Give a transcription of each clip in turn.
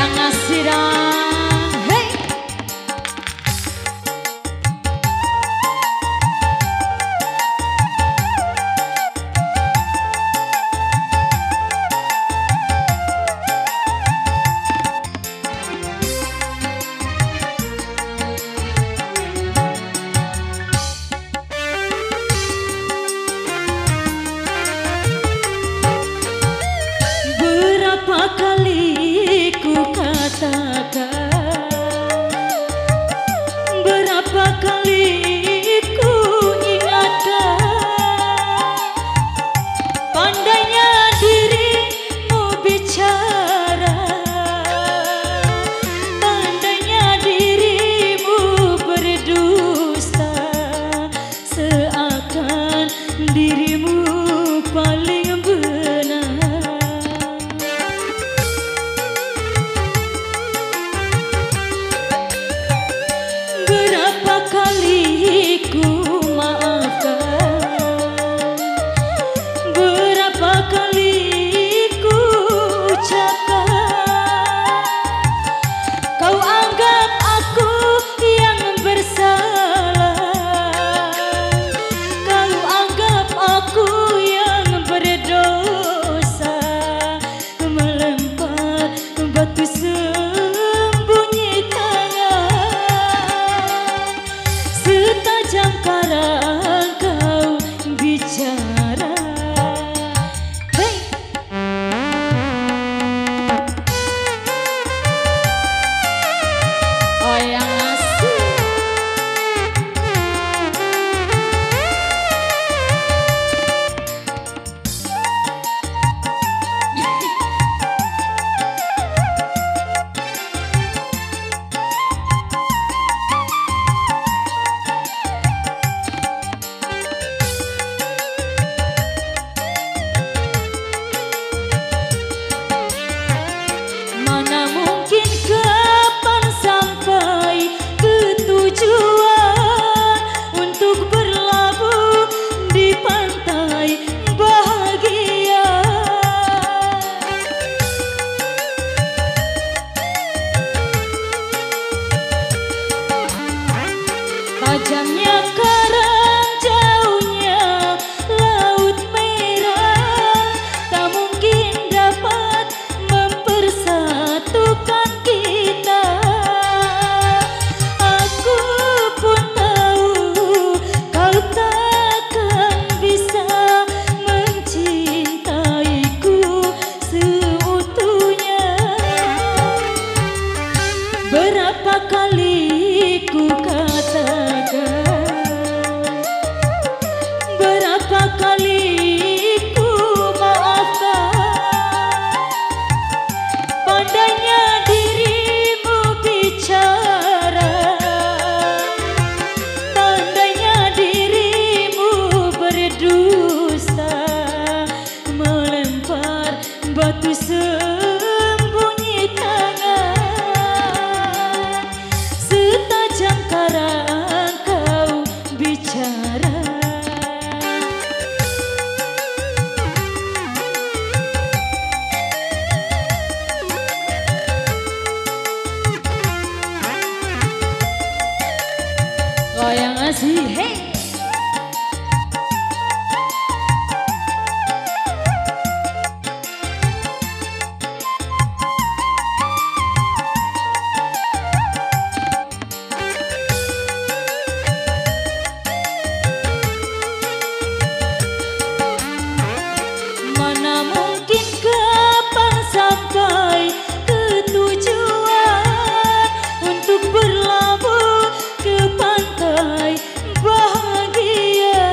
yang ngasih dong. Hey. Berapa kali ku katakan, berapa kali ku ingatkan, pandainya dirimu bicara, pandainya dirimu berdusta, seakan dirimu paling benar. Berapa kali ku maafkan, berapa kali ku ucapkan, kau anggap aku yang bersalah, kau anggap aku yang berdosa, melempar batu sembunyi tangan, setajam karang kau bicara. Hey. Oh yang ngasih. Mana mungkin kapan sampai ke tujuan untuk berlabuh di pantai bahagia. Tajamnya karang, jauhnya laut merah, tak mungkin dapat mempersatukan kita. Aku pun tahu kau takkan bisa mencintaiku seutuhnya. Berapa kali ku katakan, berapa kali ku maafkan, pandainya dirimu bicara, pandainya dirimu berdusta, melempar batu sembunyi tangan, setajam karang kau bicara. Oh yang ngasih. Hey. Mana mungkin kapan sampai ke tujuan untuk berlabuh ke pantai bahagia.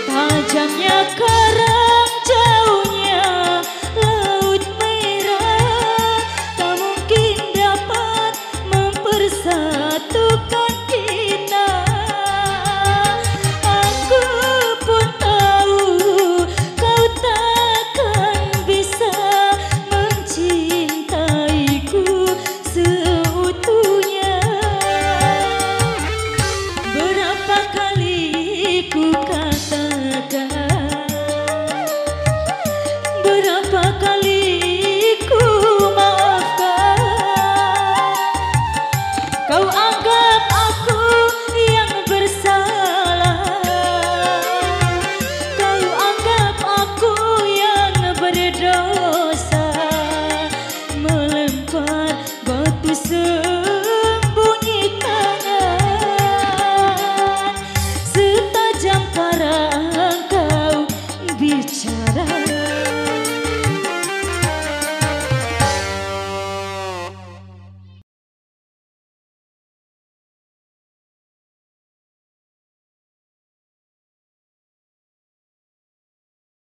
Tajamnya karang, jauhnya laut merah, tak mungkin dapat mempersatukan kita. Aku pun tahu kau takkan bisa mencintaiku seutuhnya. Berapa kali ku